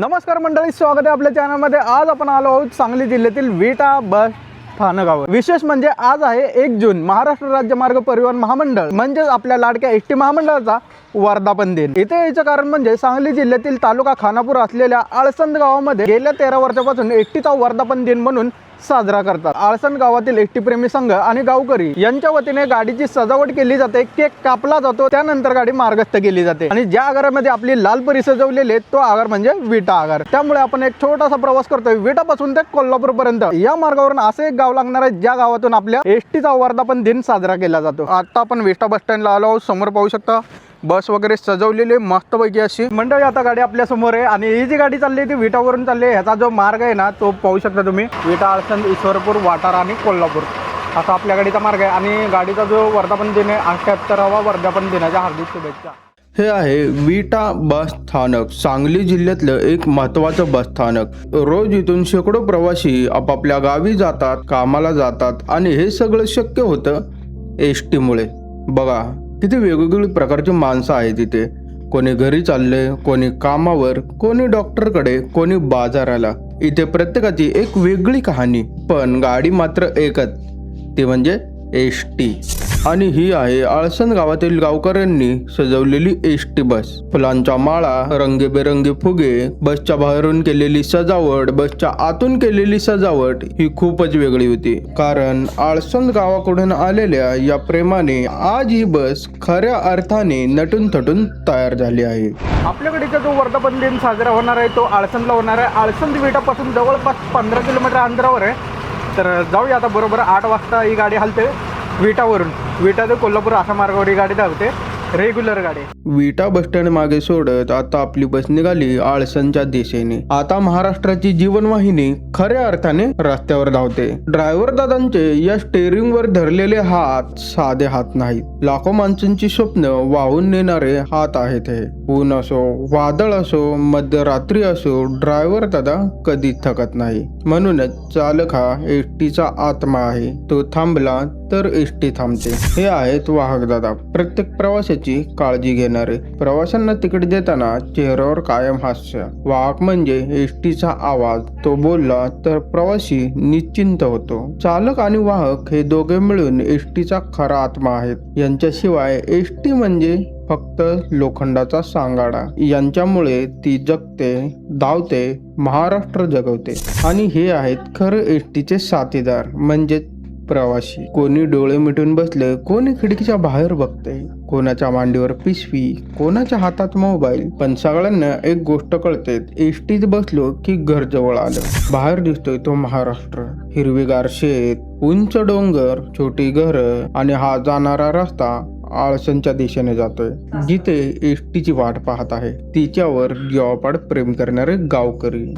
नमस्कार मंडळी, स्वागत आहे आपल्या चॅनलमध्ये। आज आपण आलो आहोत सांगली जिल्ह्यातील विटा बस स्थानकावर। विशेष म्हणजे आज आहे 1 जून, महाराष्ट्र राज्य मार्ग परिवहन महामंडळ म्हणजे आपल्या लाडक्या एसटी महामंडळाचा वर्धापन दिन। इथे याचं कारण म्हणजे सांगली जिल्ह्यातील तालुका खानापूर असलेल्या आळसंद गावामध्ये गेल्या 13 वर्षापासून एसटीचा वर्धापन दिन म्हणून साजरा करतात। आळसंद गावातील एसटी प्रेमी संघ आणि गावकरी यांच्या वतीने गाडीची सजावट केली जाते, केक कापला जातो, त्यानंतर गाडी मार्गस्थ केली जाते आणि ज्या आगारामध्ये आपली लाल परी सजवलेली तो आगार म्हणजे विटा आगार। त्यामुळे आपण एक छोटासा प्रवास करतोय विटापासून ते कोल्हापूर पर्यंत। या मार्गावरून असे एक गाव लागणार आहे ज्या गावातून आपल्या एसटीचा वर्धापन दिन साजरा केला जातो। आता आपण विटा बस स्टँडला आलो आहोत। समोर पाहू शकता बस वगैरे सजवलेली मस्तपैकी अशी मंडळी। आता गाडी आपल्या समोर आहे आणि ही जी गाडी चालली ती विटावरून चालली आहे। ह्याचा जो मार्ग आहे ना तो पाहू शकता तुम्ही, विटा, आळसंद, ईश्वरपूर, वाटारा आणि कोल्हापूर असा आपल्या गाडीचा मार्ग आहे। आणि गाडीचा जो वर्धापन दिन आहे 78वा वर्धापन दिनाच्या हार्दिक शुभेच्छा। हे आहे विटा बस स्थानक, सांगली जिल्ह्यातलं एक महत्त्वाचं बस स्थानक। रोज इथून शेकडो प्रवासी आपापल्या गावी जातात, कामाला जातात आणि हे सगळं शक्य होतं एसटी मुळे। बघा किती वेगवेगळी प्रकारची माणसं आहेत इथे। कोणी घरी चालले, कोणी कामावर, कोणी डॉक्टरकडे, कोणी बाजाराला। इथे प्रत्येकाची एक वेगळी कहाणी, पण गाडी मात्र एकच, ती म्हणजे एसटी। आणि ही आहे आळसंद गावातील गावकऱ्यांनी सजवलेली एसटी बस। फुलांच्या माळा, रंगीबेरंगी फुगे, बसच्या बाहेरून केलेली सजावट, बसच्या आतून केलेली सजावट ही खूपच वेगळी होती। कारण आळसंद गावाकडून आलेल्या या प्रेमाने आज ही बस खऱ्या अर्थाने नटून थटून तयार झाली आहे। आपल्या गाडीचा जो वर्धापन दिन साजरा होणार आहे तो आळसंदला होणार आहे। आळसंद विटापासून जवळपास 15 किलोमीटर अंतरावर आहे। तर जाऊया आता, बरोबर 8 वाजता ही गाडी हलते विटावरून। विटा ते कोल्हापूर अशा मार्गावर ही गाडी धावते, रेग्युलर गाडी। विटा बस स्टँड मागे सोडत आता आपली बस निघाली आळसंदच्या दिशेने। आता महाराष्ट्राची जीवनवाहिनी खऱ्या अर्थाने रस्त्यावर धावते। ड्रायव्हर दादांचे या स्टेअरिंग वर धरलेले हात साधे हात नाहीत, लाखो माणसांची स्वप्न वाहून नेणारे हात आहेत हे। ऊन असो, वादळ असो, मध्यरात्री असो, ड्रायव्हर दादा कधीच थकत नाही। म्हणूनच चालक हा एसटीचा आत्मा आहे। तो थांबला तर एसटी थांबते। हे आहेत वाहक दादा, प्रत्येक प्रवाशाची काळजी घेणारे। प्रवाशांना तिकीट देताना चेहऱ्यावर कायम हास्य। वाहक म्हणजे एसटीचा आवाज, तो बोलला तर प्रवासी निश्चिंत होतो। चालक आणि वाहक हे दोघे मिळून एसटीचा खरा आत्मा आहेत। यांच्याशिवाय एसटी म्हणजे फक्त लोखंडाचा सांगाडा। यांच्यामुळे ती जगते, धावते, महाराष्ट्र जगवते। आणि हे आहेत खरं एसटीचे साथीदार म्हणजे प्रवासी। कोणी डोळे मिटून बसले, कोणी खिडकीच्या बाहेर बघते, कोणाच्या मांडीवर पिशवी, कोणाच्या हातात मोबाईल, पण सगळ्यांना एक गोष्ट कळते, एसटीत बसलो की घर जवळ आलं। बाहेर दिसतोय तो महाराष्ट्र, हिरवीगार शेत, उंच डोंगर, छोटी घरं आणि हा जाणारा रस्ता आळसंदच्या दिशेने जातोय, जिथे एसटीची वाट पाहत आहे तिच्यावर जीवापाड प्रेम करणारे गावकरी।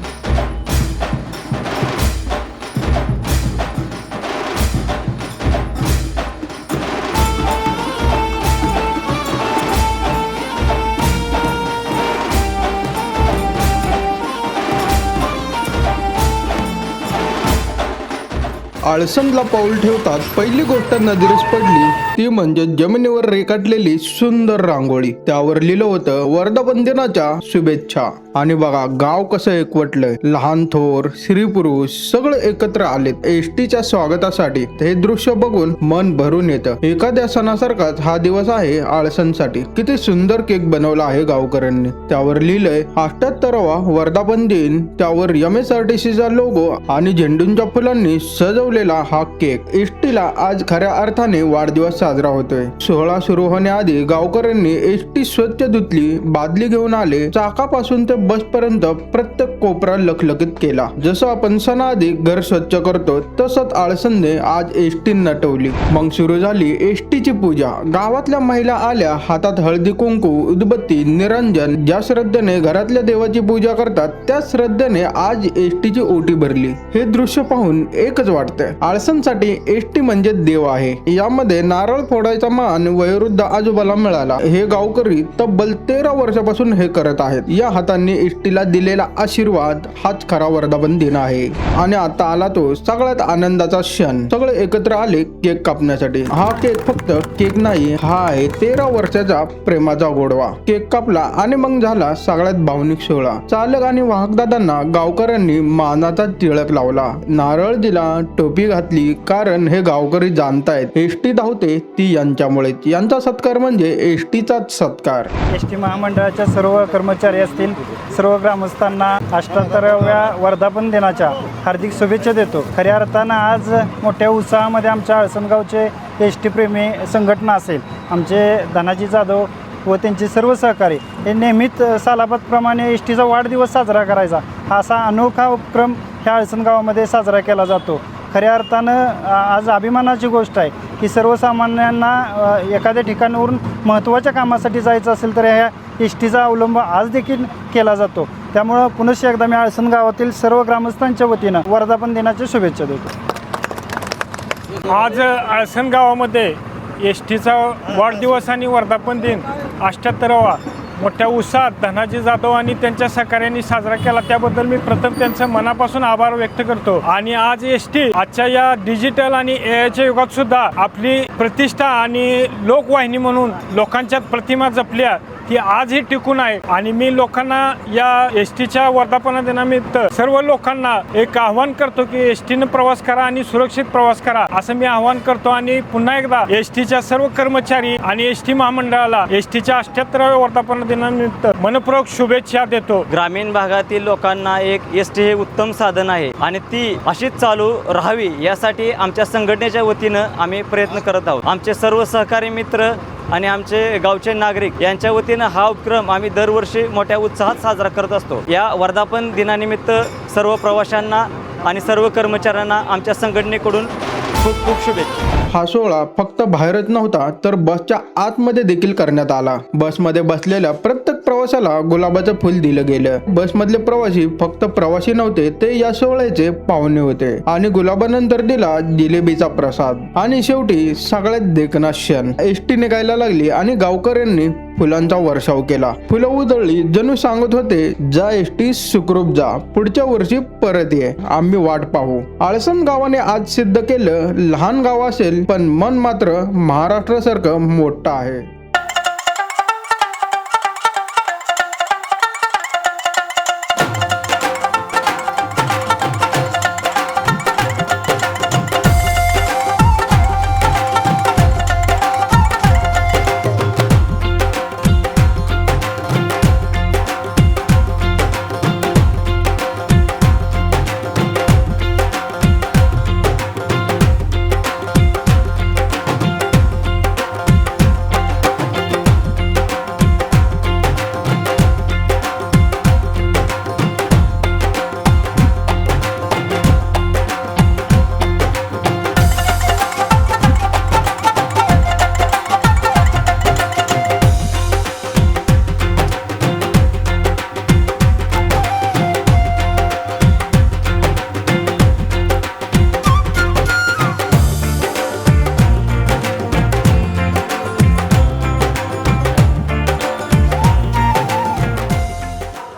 आळसंदला पाऊल ठेवतात पहिली गोष्ट नजरेस पडली ती म्हणजे जमिनीवर रेखाटलेली सुंदर रांगोळी। त्यावर लिहिलं होतं वर्धापन दिनाच्या शुभेच्छा। आणि बघा गाव कसं एकवटलंय, लहान थोर, स्त्री पुरुष सगळं एकत्र आलेत एसटीच्या स्वागतासाठी। हे दृश्य बघून मन भरून येतं। एखाद्या सणासारखाच हा दिवस आहे आळसंदसाठी। किती सुंदर केक बनवला आहे गावकऱ्यांनी। त्यावर लिहिलंय 78वा वर्धापन दिन। त्यावर MSRTCचा लोगो आणि झेंडूंच्या फुलांनी सजवलेला हा केक। एसटीला आज खऱ्या अर्थाने वाढदिवस साजरा होतोय। सोहळा सुरू होण्याआधी गावकऱ्यांनी एसटी स्वच्छ धुतली, बादली घेऊन आले, चाकापासून ते बसपर्यंत प्रत्येक कोपरा लखलखीत केला। जसं आपण सणाआधी घर स्वच्छ करतो तसंच आळसंदने आज एसटी नटवली। मग सुरू झाली एसटीची पूजा। गावातल्या महिला आल्या, हातात हळदी कुंकू, उदबत्ती, निरंजन। ज्या श्रद्धेने घरातल्या देवाची पूजा करतात त्या श्रद्धेने आज एसटीची ओटी भरली। हे दृश्य पाहून एकच वाटतंय, आळसंदसाठी एसटी म्हणजे देव आहे। यामध्ये नारळ नारळ फोडायचा मान वयोवृद्ध आजोबाला मिळाला. हे गावकरी तब्बल 13 वर्षापासून हे करत आहेत. या हातांनी एसटीला दिलेला आशीर्वाद हाच खरा वर्धापन दिन आहे. आणि आता आला तो सगळ्यात आनंदाचा क्षण. सगळे एकत्र आले केक कापण्यासाठी. हा केक फक्त केक नाही, हा आहे 13 वर्षाचा प्रेमाचा गोडवा. केक कापला आणि मग झाला सगळ्यात भावनिक सोहळा. चालक आणि वाहकदादांना गावकऱ्यांनी मानाचा तिळक लावला, नारळ दिला, टोपी घातली. कारण हे गावकरी जाणतायत एसटी धावते ती यांच्यामुळेच. यांचा सत्कार म्हणजे एसटीचाच सत्कार. एसटी महामंडळाच्या सर्व कर्मचारी असतील, सर्व ग्रामस्थांना 78व्या वर्धापन दिनाच्या हार्दिक शुभेच्छा देतो. खऱ्या अर्थानं आज मोठ्या उत्साहामध्ये आमच्या अळसनगावचे एसटी प्रेमी संघटना असेल, आमचे धनाजी जाधव व त्यांचे सर्व सहकारी हे नेहमीच सालाबादप्रमाणे एसटीचा वाढदिवस साजरा करायचा हा असा अनोखा उपक्रम ह्या अळसनगावामध्ये साजरा केला जातो. खऱ्या अर्थानं आज अभिमानाची गोष्ट आहे की सर्वसामान्यांना एखाद्या ठिकाणावरून महत्त्वाच्या कामासाठी जायचं असेल तर ह्या एसटीचा अवलंब आज देखील केला जातो. त्यामुळं पुनश्च एकदा मी अळसन गावातील सर्व ग्रामस्थांच्या वतीनं वर्धापन दिनाच्या शुभेच्छा देतो. आज अळसन गावामध्ये एस टीचा वाढदिवस आणि वर्धापन दिन 78वा मोठ्या उत्साहात धनाजी जाधव आणि त्यांच्या सहकार्यांनी साजरा केला. त्याबद्दल मी प्रथम त्यांचं मनापासून आभार व्यक्त करतो. आणि आज एस टी आजच्या या डिजिटल आणि एआयच्या युगात सुद्धा आपली प्रतिष्ठा आणि लोकवाहिनी म्हणून लोकांच्यात प्रतिमा जपल्या ती आजही टिकून आहे. आणि मी लोकांना या एस टीच्या वर्धापन दिनानिमित्त सर्व लोकांना एक आव्हान करतो की एस टीनं प्रवास करा आणि सुरक्षित प्रवास करा असं मी आव्हान करतो. आणि पुन्हा एकदा एस टीच्या सर्व कर्मचारी आणि एस टी महामंडळाला एस टीच्या 78व्या वर्धापन दिनानिमित्त मनपूर्वक शुभेच्छा देतो. ग्रामीण भागातील लोकांना एक एस टी हे उत्तम साधन आहे आणि ती अशीच चालू राहावी यासाठी आमच्या संघटनेच्या वतीनं आम्ही प्रयत्न करत आहोत. आमचे सर्व सहकारी मित्र आणि आमचे गावचे नागरिक यांच्या वतीनं हा उपक्रम आम्ही दरवर्षी मोठ्या उत्साहात साजरा करत असतो. या वर्धापन दिनानिमित्त सर्व प्रवाशांना आणि सर्व कर्मचाऱ्यांना आमच्या संघटनेकडून खूप खूप शुभेच्छा. हा सोहळा फक्त बाहेरच नव्हता तर बसच्या आतमध्ये देखील करण्यात आला. बसमध्ये बसलेल्या प्रत्येक प्रवाशाला गुलाबाचं फुल दिलं गेलं. बसमधले प्रवासी फक्त प्रवासी नव्हते, ते या सोहळ्याचे पाहुणे होते. आणि गुलाबानंतर दिला जिलेबीचा प्रसाद. आणि शेवटी सगळ्यात देखणा क्षण, एसटी निघायला लागली आणि गावकऱ्यांनी फुलांचा वर्षाव केला. फुलं उधळली, जणू सांगत होते जा एसटी सुखरूप जा, पुढच्या वर्षी परत ये, आम्ही वाट पाहू. आळसन गावाने आज सिद्ध केलं, लहान गाव असेल पण मन मात्र महाराष्ट्रासारखं मोठं आहे.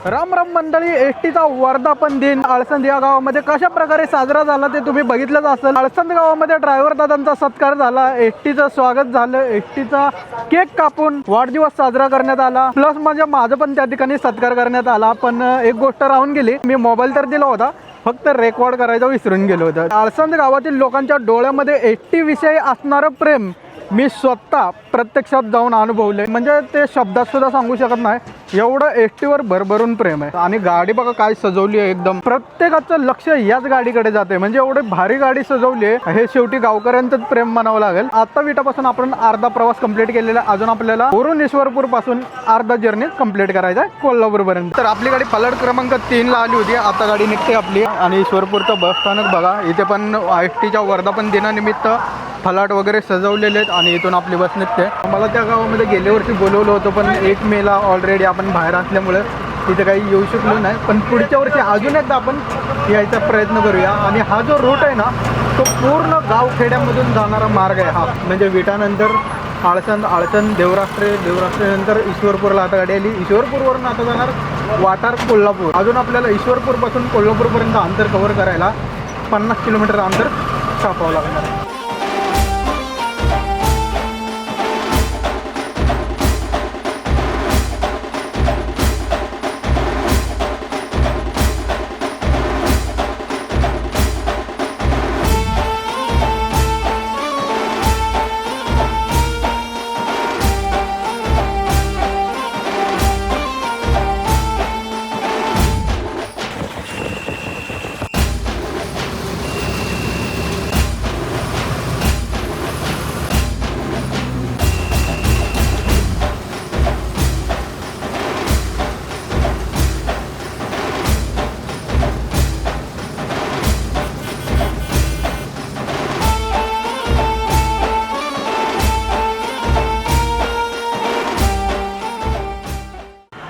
राम राम मंडळी, एसटीचा वर्धापन दिन आळसंद या गावामध्ये कशा प्रकारे साजरा झाला ते तुम्ही बघितलंच असेल. आळसंद गावामध्ये ड्रायव्हर दादांचा सत्कार झाला, एसटीचं स्वागत झालं, एसटीचा केक कापून वाढदिवस साजरा करण्यात आला. प्लस म्हणजे माझं पण त्या ठिकाणी सत्कार करण्यात आला. पण एक गोष्ट राहून गेली, मी मोबाईल तर दिला होता, फक्त रेकॉर्ड करायचं विसरून गेलो होतं. आळसंद गावातील लोकांच्या डोळ्यामध्ये एसटी विषयी असणारं प्रेम मी स्वतः प्रत्यक्षात जाऊन अनुभवले. म्हणजे ते शब्दात सुद्धा सांगू शकत नाही, एवढं एसटीवर भरभरून प्रेम आहे. आणि गाडी बघा काय सजवली आहे, एकदम प्रत्येकाचं लक्ष याच गाडीकडे जाते. म्हणजे एवढी भारी गाडी सजवली आहे, हे शेवटी गावकऱ्यांचंच प्रेम म्हणावं लागेल. आता विटापासून आपण अर्धा प्रवास कंप्लीट केलेला, अजून आपल्याला वरून ईश्वरपूर पासून अर्धा जर्नी कंप्लीट करायचा आहे कोल्हापूर पर्यंत. तर आपली गाडी फलाट क्रमांक 3 ला आली होती, आता गाडी निघते आपली. आणि ईश्वरपूरचं बस स्थानक बघा, इथे पण एसटीच्या वर्धापन दिनानिमित्त फलाट वगैरे सजवलेले आहेत आणि इथून आपली बस निघते. मला त्या गावामध्ये गेल्या वर्षी बोलवलं होतं, पण 1 मेला ऑलरेडी आपण बाहेर असल्यामुळे तिथे काही येऊ शकलो नाही, पण पुढच्या वर्षी अजून एकदा आपण यायचा प्रयत्न करूया. आणि हा जो रूट आहे ना तो पूर्ण गावखेड्यामधून जाणारा मार्ग आहे हा. म्हणजे विटानंतर आळसंद देवराष्ट्रेनंतर ईश्वरपूरला आता गाडी आली. ईश्वरपूरवरून आता जाणार वाटार कोल्हापूर. अजून आपल्याला ईश्वरपूरपासून कोल्हापूरपर्यंत अंतर कव्हर करायला 50 किलोमीटर अंतर कापावं लागणार आहे.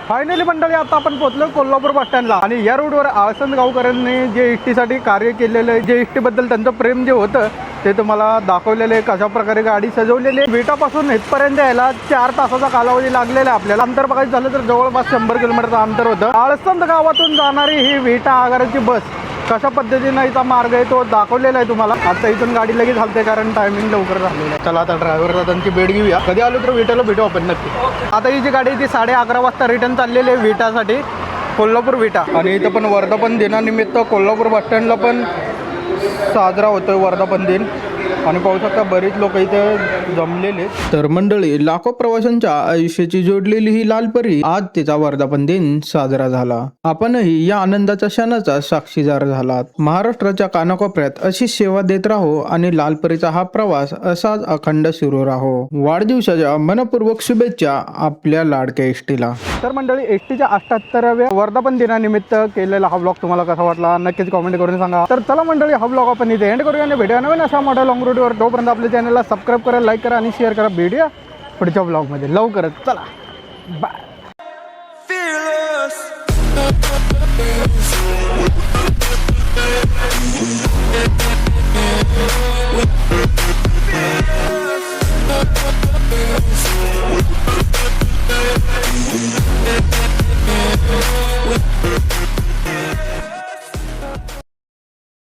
फायनली मंडळी आता आपण पोहोचलो कोल्हापूर बस स्टँडला. आणि या रोडवर आळसंद गावकऱ्यांनी जे एस टीसाठी कार्य केलेलं आहे, जे एस टीबद्दल त्यांचं प्रेम जे होतं ते तुम्हाला दाखवलेलं आहे. कशा प्रकारे गाडी सजवलेली आहे. विटापासून इथपर्यंत यायला 4 तासाचा कालावधी लागलेला आहे आपल्याला. अंतर बघायचं झालं तर जवळपास 100 किलोमीटरचं अंतर होतं. आळसंद गावातून जाणारी ही विटा आगाराची बस कशा पद्धतीनं हिचा मार्ग आहे तो दाखवलेला आहे तुम्हाला. आता इथून गाडी लगेच हलते कारण टायमिंग लवकर झालेलं आहे. चला आता ड्रायव्हर दादांची भेट घेऊया. कधी आलो तर विटाला भेटू आपण नक्की. आता ही जी गाडी आहे ती 11:30 वाजता रिटर्न चाललेली आहे विटासाठी, कोल्हापूर विटा. आणि इथं पण वर्धापन दिनानिमित्त कोल्हापूर बस स्टँडला पण साजरा होतोय वर्धापन दिन. आणि पाहू शकता बरीच लोक इथे जमलेले. तर मंडळी, लाखो प्रवाशांच्या आयुष्याची जोडलेली ही लालपरी आज तिचा वर्धापन दिन साजरा झाला. आपणही या आनंदाच्या क्षणाचा साक्षीदार झालात. महाराष्ट्राच्या कानाकोपऱ्यात अशी सेवा देत राहो आणि लालपरीचा हा प्रवास असाच अखंड सुरू राहो. वाढदिवसाच्या मनपूर्वक शुभेच्छा आपल्या लाडक्या एसटीला. तर मंडळी, एस टीच्या 78व्या वर्धापन दिनानिमित्त केलेला हा ब्लॉग तुम्हाला कसा वाटला नक्कीच कॉमेंट करून सांगा. तर चला मंडळी, हा ब्लॉग आपण इथे एंड करूया आणि भेटूया नवीन अशा मोठ्या लॉंग रूटवर. तोपर्यंत आपल्या चॅनलला सबस्क्राईब करा, लाईक करा आणि शेअर करा. भेटूया पुढच्या ब्लॉगमध्ये लवकरच. चला बाय. Fearless.